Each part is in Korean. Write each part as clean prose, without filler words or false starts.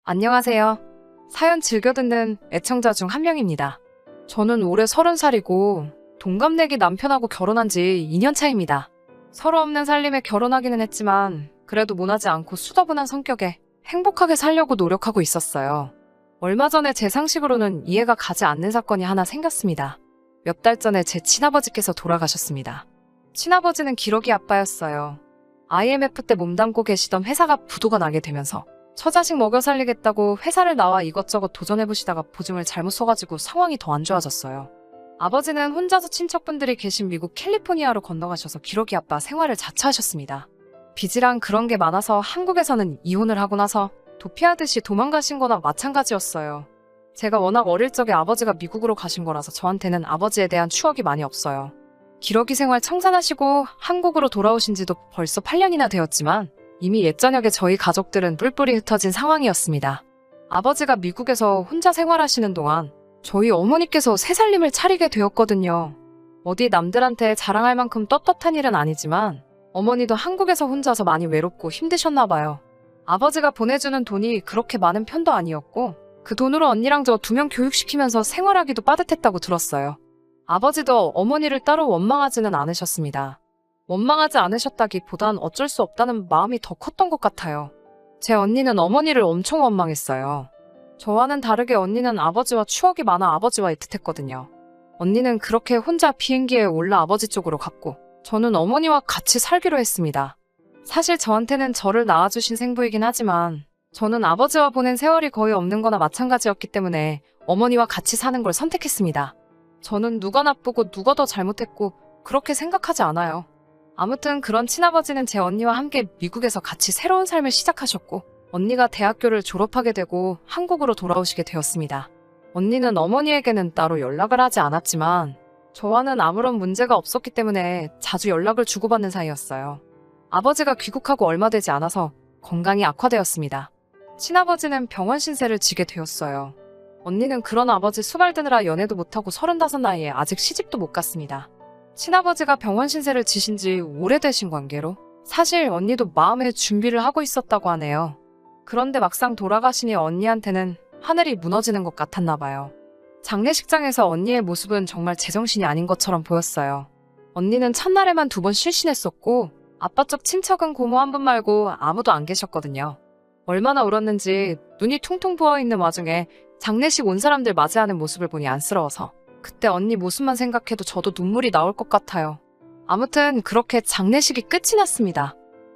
안녕하세요. 사연 즐겨 듣는 애청자 중 한 명입니다. 저는 올해 30살이고 동갑내기 남편하고 결혼한 지 2년 차입니다. 서로 없는 살림에 결혼하기는 했지만 그래도 모나지 않고 수더분한 성격에 행복하게 살려고 노력하고 있었어요. 얼마 전에 제 상식으로는 이해가 가지 않는 사건이 하나 생겼습니다. 몇 달 전에 제 친아버지께서 돌아가셨습니다. 친아버지는 기러기 아빠였어요. IMF 때 몸담고 계시던 회사가 부도가 나게 되면서 처자식 먹여 살리겠다고 회사를 나와 이것저것 도전해보시다가 보증을 잘못 써가지고 상황이 더 안 좋아졌어요. 아버지는 혼자서 친척분들이 계신 미국 캘리포니아로 건너가셔서 기러기 아빠 생활을 자처하셨습니다. 빚이랑 그런 게 많아서 한국에서는 이혼을 하고 나서 도피하듯이 도망가신 거나 마찬가지였어요. 제가 워낙 어릴 적에 아버지가 미국으로 가신 거라서 저한테는 아버지에 대한 추억이 많이 없어요. 기러기 생활 청산하시고 한국으로 돌아오신 지도 벌써 8년이나 되었지만 이미 옛저녁에 저희 가족들은 뿔뿔이 흩어진 상황이었습니다. 아버지가 미국에서 혼자 생활하시는 동안 저희 어머니께서 새살림을 차리게 되었거든요. 어디 남들한테 자랑할 만큼 떳떳한 일은 아니지만 어머니도 한국에서 혼자서 많이 외롭고 힘드셨나 봐요. 아버지가 보내주는 돈이 그렇게 많은 편도 아니었고 그 돈으로 언니랑 저 2명 교육시키면서 생활하기도 빠듯했다고 들었어요. 아버지도 어머니를 따로 원망하지는 않으셨습니다. 원망하지 않으셨다기보단 어쩔 수 없다는 마음이 더 컸던 것 같아요. 제 언니는 어머니를 엄청 원망했어요. 저와는 다르게 언니는 아버지와 추억이 많아 아버지와 애틋했거든요. 언니는 그렇게 혼자 비행기에 올라 아버지 쪽으로 갔고 저는 어머니와 같이 살기로 했습니다. 사실 저한테는 저를 낳아주신 생부이긴 하지만 저는 아버지와 보낸 세월이 거의 없는 거나 마찬가지였기 때문에 어머니와 같이 사는 걸 선택했습니다. 저는 누가 나쁘고 누가 더 잘못했고 그렇게 생각하지 않아요. 아무튼 그런 친아버지는 제 언니와 함께 미국에서 같이 새로운 삶을 시작하셨고 언니가 대학교를 졸업하게 되고 한국으로 돌아오시게 되었습니다. 언니는 어머니에게는 따로 연락을 하지 않았지만 저와는 아무런 문제가 없었기 때문에 자주 연락을 주고받는 사이였어요. 아버지가 귀국하고 얼마 되지 않아서 건강이 악화되었습니다. 친아버지는 병원 신세를 지게 되었어요. 언니는 그런 아버지 수발드느라 연애도 못하고 35 나이에 아직 시집도 못 갔습니다. 친아버지가 병원 신세를 지신 지 오래되신 관계로 사실 언니도 마음의 준비를 하고 있었다고 하네요. 그런데 막상 돌아가시니 언니한테는 하늘이 무너지는 것 같았나 봐요. 장례식장에서 언니의 모습은 정말 제정신이 아닌 것처럼 보였어요. 언니는 첫날에만 2번 실신했었고 아빠 쪽 친척은 고모 한 분 말고 아무도 안 계셨거든요. 얼마나 울었는지 눈이 퉁퉁 부어있는 와중에 장례식 온 사람들 맞이하는 모습을 보니 안쓰러워서 그때 언니 모습만 생각해도 저도 눈물이 나올 것 같아요. 아무튼 그렇게 장례식이 끝이 났습니다.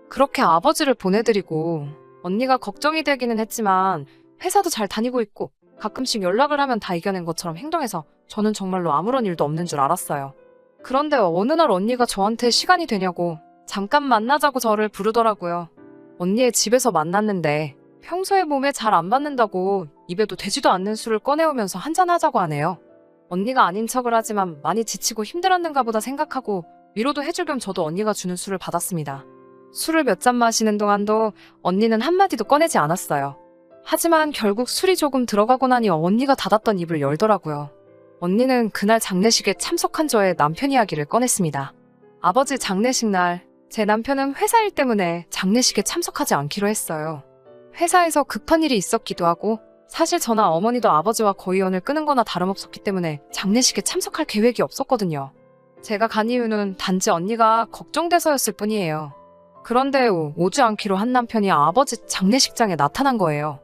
그렇게 아버지를 보내드리고 언니가 걱정이 되기는 했지만 회사도 잘 다니고 있고 가끔씩 연락을 하면 다 이겨낸 것처럼 행동해서 저는 정말로 아무런 일도 없는 줄 알았어요. 그런데 어느 날 언니가 저한테 시간이 되냐고 잠깐 만나자고 저를 부르더라고요. 언니의 집에서 만났는데 평소에 몸에 잘 안 받는다고 입에도 되지도 않는 술을 꺼내오면서 한잔하자고 하네요. 언니가 아닌 척을 하지만 많이 지치고 힘들었는가 보다 생각하고 위로도 해줄 겸 저도 언니가 주는 술을 받았습니다. 술을 몇 잔 마시는 동안도 언니는 한마디도 꺼내지 않았어요. 하지만 결국 술이 조금 들어가고 나니 언니가 닫았던 입을 열더라고요. 언니는 그날 장례식에 참석한 저의 남편 이야기를 꺼냈습니다. 아버지 장례식 날 제 남편은 회사 일 때문에 장례식에 참석하지 않기로 했어요. 회사에서 급한 일이 있었기도 하고 사실 저나 어머니도 아버지와 거의 연을 끊은 거나 다름없었기 때문에 장례식에 참석할 계획이 없었거든요. 제가 간 이유는 단지 언니가 걱정돼서였을 뿐이에요. 그런데 오지 않기로 한 남편이 아버지 장례식장에 나타난 거예요.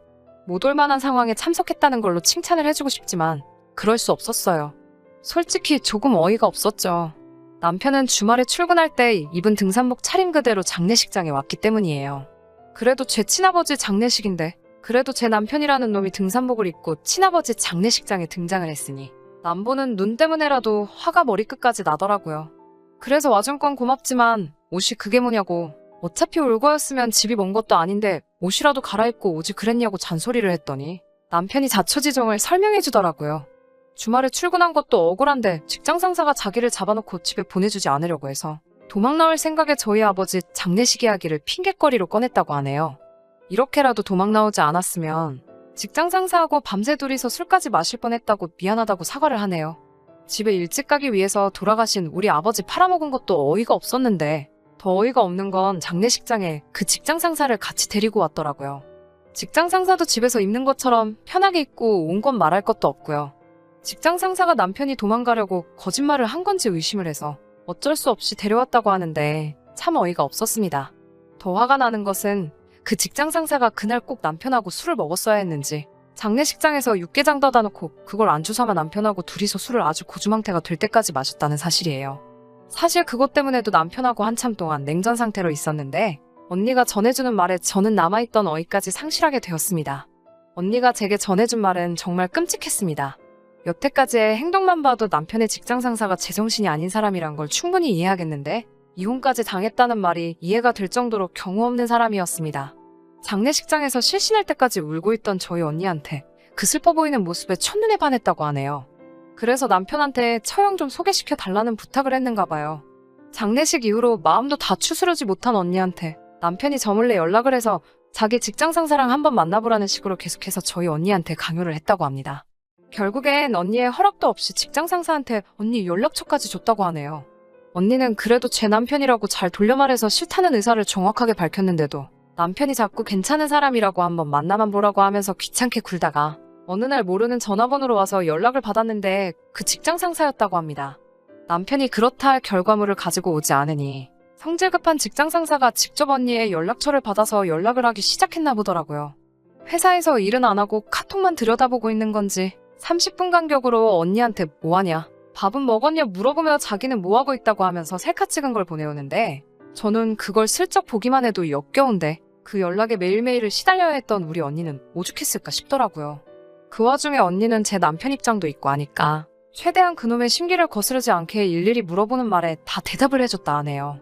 못 올 만한 상황에 참석했다는 걸로 칭찬을 해주고 싶지만 그럴 수 없었어요. 솔직히 조금 어이가 없었죠. 남편은 주말에 출근할 때 입은 등산복 차림 그대로 장례식장에 왔기 때문이에요. 그래도 제 친아버지 장례식인데 그래도 제 남편이라는 놈이 등산복을 입고 친아버지 장례식장에 등장을 했으니 남보는 눈 때문에라도 화가 머리끝까지 나더라고요. 그래서 와준 건 고맙지만 옷이 그게 뭐냐고 어차피 올 거였으면 집이 먼 것도 아닌데 옷이라도 갈아입고 오지 그랬냐고 잔소리를 했더니 남편이 자초지종을 설명해 주더라고요. 주말에 출근한 것도 억울한데 직장 상사가 자기를 잡아놓고 집에 보내주지 않으려고 해서 도망 나올 생각에 저희 아버지 장례식 이야기를 핑곗거리로 꺼냈다고 하네요. 이렇게라도 도망 나오지 않았으면 직장 상사하고 밤새 둘이서 술까지 마실 뻔했다고 미안하다고 사과를 하네요. 집에 일찍 가기 위해서 돌아가신 우리 아버지 팔아먹은 것도 어이가 없었는데 더 어이가 없는 건 장례식장에 그 직장 상사를 같이 데리고 왔더라고요. 직장 상사도 집에서 입는 것처럼 편하게 입고 온 건 말할 것도 없고요. 직장 상사가 남편이 도망가려고 거짓말을 한 건지 의심을 해서 어쩔 수 없이 데려왔다고 하는데 참 어이가 없었습니다. 더 화가 나는 것은 그 직장 상사가 그날 꼭 남편하고 술을 먹었어야 했는지 장례식장에서 육개장 떠다 놓고 그걸 안주 삼아 남편하고 둘이서 술을 아주 고주망태가 될 때까지 마셨다는 사실이에요. 사실 그것 때문에도 남편하고 한참 동안 냉전 상태로 있었는데 언니가 전해주는 말에 저는 남아있던 어이까지 상실하게 되었습니다. 언니가 제게 전해준 말은 정말 끔찍했습니다. 여태까지의 행동만 봐도 남편의 직장 상사가 제정신이 아닌 사람이란 걸 충분히 이해하겠는데 이혼까지 당했다는 말이 이해가 될 정도로 경우 없는 사람이었습니다. 장례식장에서 실신할 때까지 울고 있던 저희 언니한테 그 슬퍼 보이는 모습에 첫눈에 반했다고 하네요. 그래서 남편한테 처형 좀 소개시켜 달라는 부탁을 했는가 봐요. 장례식 이후로 마음도 다 추스르지 못한 언니한테 남편이 저 몰래 연락을 해서 자기 직장 상사랑 한번 만나보라는 식으로 계속해서 저희 언니한테 강요를 했다고 합니다. 결국엔 언니의 허락도 없이 직장 상사한테 언니 연락처까지 줬다고 하네요. 언니는 그래도 제 남편이라고 잘 돌려 말해서 싫다는 의사를 정확하게 밝혔는데도 남편이 자꾸 괜찮은 사람이라고 한번 만나만 보라고 하면서 귀찮게 굴다가 어느 날 모르는 전화번호로 와서 연락을 받았는데 그 직장 상사였다고 합니다. 남편이 그렇다 할 결과물을 가지고 오지 않으니 성질 급한 직장 상사가 직접 언니의 연락처를 받아서 연락을 하기 시작했나 보더라고요. 회사에서 일은 안 하고 카톡만 들여다보고 있는 건지 30분 간격으로 언니한테 뭐하냐, 밥은 먹었냐 물어보며 자기는 뭐하고 있다고 하면서 셀카 찍은 걸 보내오는데 저는 그걸 슬쩍 보기만 해도 역겨운데 그 연락에 매일매일을 시달려야 했던 우리 언니는 오죽했을까 싶더라고요. 그 와중에 언니는 제 남편 입장도 있고 하니까 최대한 그놈의 심기를 거스르지 않게 일일이 물어보는 말에 다 대답을 해줬다 하네요.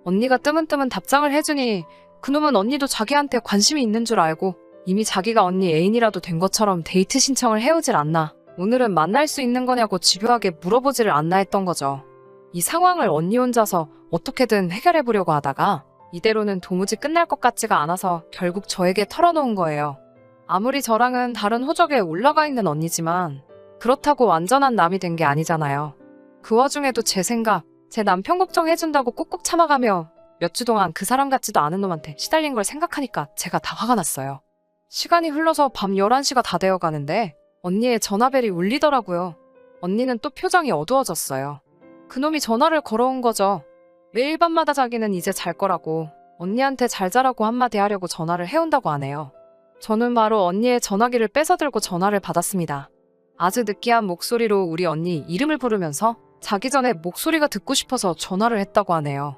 언니가 뜨문뜨문 답장을 해주니 그놈은 언니도 자기한테 관심이 있는 줄 알고 이미 자기가 언니 애인이라도 된 것처럼 데이트 신청을 해오질 않나, 오늘은 만날 수 있는 거냐고 집요하게 물어보지를 않나 했던 거죠. 이 상황을 언니 혼자서 어떻게든 해결해보려고 하다가 이대로는 도무지 끝날 것 같지가 않아서 결국 저에게 털어놓은 거예요. 아무리 저랑은 다른 호적에 올라가 있는 언니지만 그렇다고 완전한 남이 된 게 아니잖아요. 그 와중에도 제 생각, 제 남편 걱정해준다고 꾹꾹 참아가며 몇 주 동안 그 사람 같지도 않은 놈한테 시달린 걸 생각하니까 제가 다 화가 났어요. 시간이 흘러서 밤 11시가 다 되어가는데 언니의 전화벨이 울리더라고요. 언니는 또 표정이 어두워졌어요. 그놈이 전화를 걸어온 거죠. 매일 밤마다 자기는 이제 잘 거라고 언니한테 잘 자라고 한마디 하려고 전화를 해온다고 하네요. 저는 바로 언니의 전화기를 뺏어들고 전화를 받았습니다. 아주 느끼한 목소리로 우리 언니 이름을 부르면서 자기 전에 목소리가 듣고 싶어서 전화를 했다고 하네요.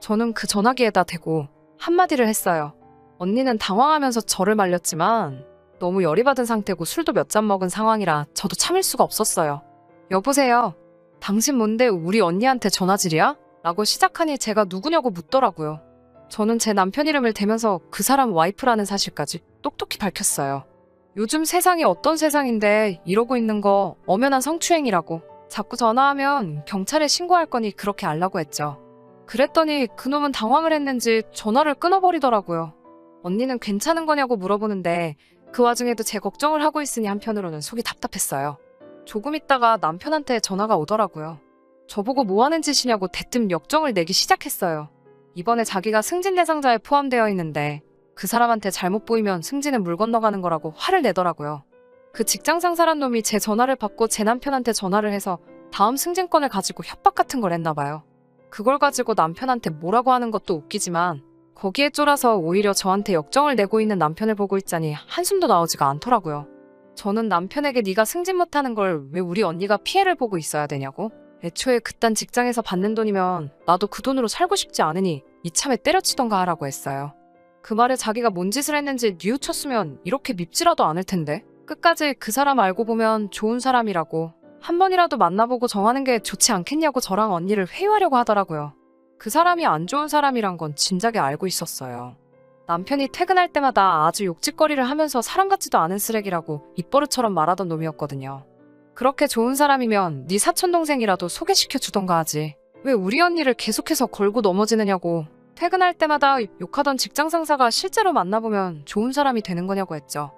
저는 그 전화기에다 대고 한마디를 했어요. 언니는 당황하면서 저를 말렸지만 너무 열이 받은 상태고 술도 몇 잔 먹은 상황이라 저도 참을 수가 없었어요. 여보세요? 당신 뭔데 우리 언니한테 전화질이야? 라고 시작하니 제가 누구냐고 묻더라고요. 저는 제 남편 이름을 대면서 그 사람 와이프라는 사실까지 똑똑히 밝혔어요. 요즘 세상이 어떤 세상인데 이러고 있는 거 엄연한 성추행이라고, 자꾸 전화하면 경찰에 신고할 거니 그렇게 알라고 했죠. 그랬더니 그놈은 당황을 했는지 전화를 끊어버리더라고요. 언니는 괜찮은 거냐고 물어보는데 그 와중에도 제 걱정을 하고 있으니 한편으로는 속이 답답했어요. 조금 있다가 남편한테 전화가 오더라고요. 저보고 뭐 하는 짓이냐고 대뜸 역정을 내기 시작했어요. 이번에 자기가 승진 대상자에 포함되어 있는데 그 사람한테 잘못 보이면 승진은 물 건너가는 거라고 화를 내더라고요. 그 직장 상사란 놈이 제 전화를 받고 제 남편한테 전화를 해서 다음 승진권을 가지고 협박 같은 걸 했나 봐요. 그걸 가지고 남편한테 뭐라고 하는 것도 웃기지만 거기에 쫄아서 오히려 저한테 역정을 내고 있는 남편을 보고 있자니 한숨도 나오지가 않더라고요. 저는 남편에게 네가 승진 못하는 걸 왜 우리 언니가 피해를 보고 있어야 되냐고, 애초에 그딴 직장에서 받는 돈이면 나도 그 돈으로 살고 싶지 않으니 이참에 때려치던가 하라고 했어요. 그 말에 자기가 뭔 짓을 했는지 뉘우쳤으면 이렇게 밉지라도 않을 텐데 끝까지 그 사람 알고 보면 좋은 사람이라고 한 번이라도 만나보고 정하는 게 좋지 않겠냐고 저랑 언니를 회유하려고 하더라고요. 그 사람이 안 좋은 사람이란 건 진작에 알고 있었어요. 남편이 퇴근할 때마다 아주 욕짓거리를 하면서 사람 같지도 않은 쓰레기라고 입버릇처럼 말하던 놈이었거든요. 그렇게 좋은 사람이면 네 사촌동생이라도 소개시켜 주던가 하지 왜 우리 언니를 계속해서 걸고 넘어지느냐고, 퇴근할 때마다 욕하던 직장 상사가 실제로 만나보면 좋은 사람이 되는 거냐고 했죠.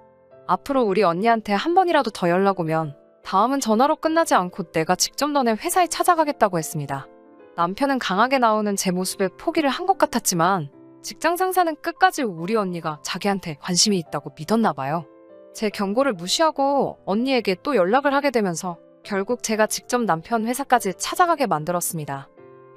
앞으로 우리 언니한테 한 번이라도 더 연락 오면 다음은 전화로 끝나지 않고 내가 직접 너네 회사에 찾아가겠다고 했습니다. 남편은 강하게 나오는 제 모습에 포기를 한 것 같았지만 직장 상사는 끝까지 우리 언니가 자기한테 관심이 있다고 믿었나 봐요. 제 경고를 무시하고 언니에게 또 연락을 하게 되면서 결국 제가 직접 남편 회사까지 찾아가게 만들었습니다.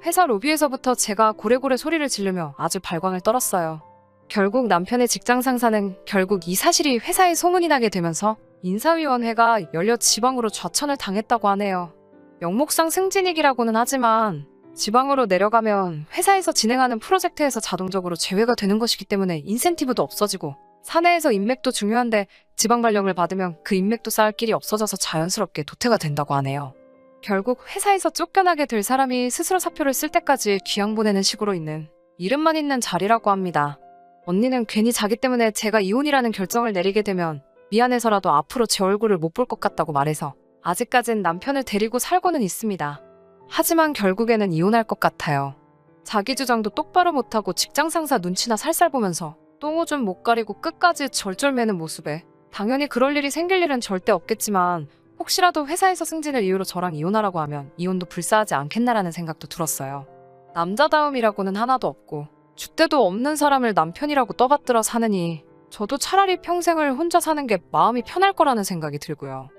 회사 로비에서부터 제가 고래고래 소리를 지르며 아주 발광을 떨었어요. 결국 남편의 직장 상사는 결국 이 사실이 회사에 소문이 나게 되면서 인사위원회가 열려 지방으로 좌천을 당했다고 하네요. 명목상 승진이기라고는 하지만 지방으로 내려가면 회사에서 진행하는 프로젝트에서 자동적으로 제외가 되는 것이기 때문에 인센티브도 없어지고 사내에서 인맥도 중요한데 지방 발령을 받으면 그 인맥도 쌓을 길이 없어져서 자연스럽게 도태가 된다고 하네요. 결국 회사에서 쫓겨나게 될 사람이 스스로 사표를 쓸 때까지 귀양 보내는 식으로 있는 이름만 있는 자리라고 합니다. 언니는 괜히 자기 때문에 제가 이혼이라는 결정을 내리게 되면 미안해서라도 앞으로 제 얼굴을 못 볼 것 같다고 말해서 아직까진 남편을 데리고 살고는 있습니다. 하지만 결국에는 이혼할 것 같아요. 자기 주장도 똑바로 못하고 직장 상사 눈치나 살살 보면서 똥오줌 못 가리고 끝까지 절절매는 모습에 당연히 그럴 일이 생길 일은 절대 없겠지만 혹시라도 회사에서 승진을 이유로 저랑 이혼하라고 하면 이혼도 불사하지 않겠나라는 생각도 들었어요. 남자다움이라고는 하나도 없고 줏대도 없는 사람을 남편이라고 떠받들어 사느니 저도 차라리 평생을 혼자 사는 게 마음이 편할 거라는 생각이 들고요.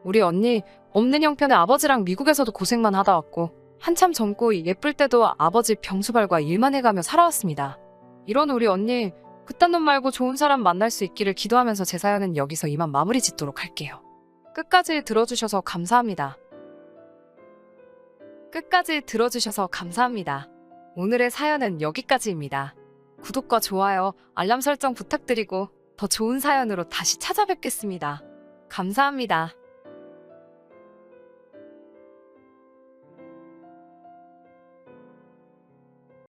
우리 언니 없는 형편의 아버지랑 미국에서도 고생만 하다 왔고 한참 젊고 예쁠 때도 아버지 병수발과 일만 해가며 살아왔습니다. 이런 우리 언니 그딴 놈 말고 좋은 사람 만날 수 있기를 기도하면서 제 사연은 여기서 이만 마무리 짓도록 할게요. 끝까지 들어주셔서 감사합니다. 끝까지 들어주셔서 감사합니다. 오늘의 사연은 여기까지입니다. 구독과 좋아요, 알람 설정 부탁드리고 더 좋은 사연으로 다시 찾아뵙겠습니다. 감사합니다.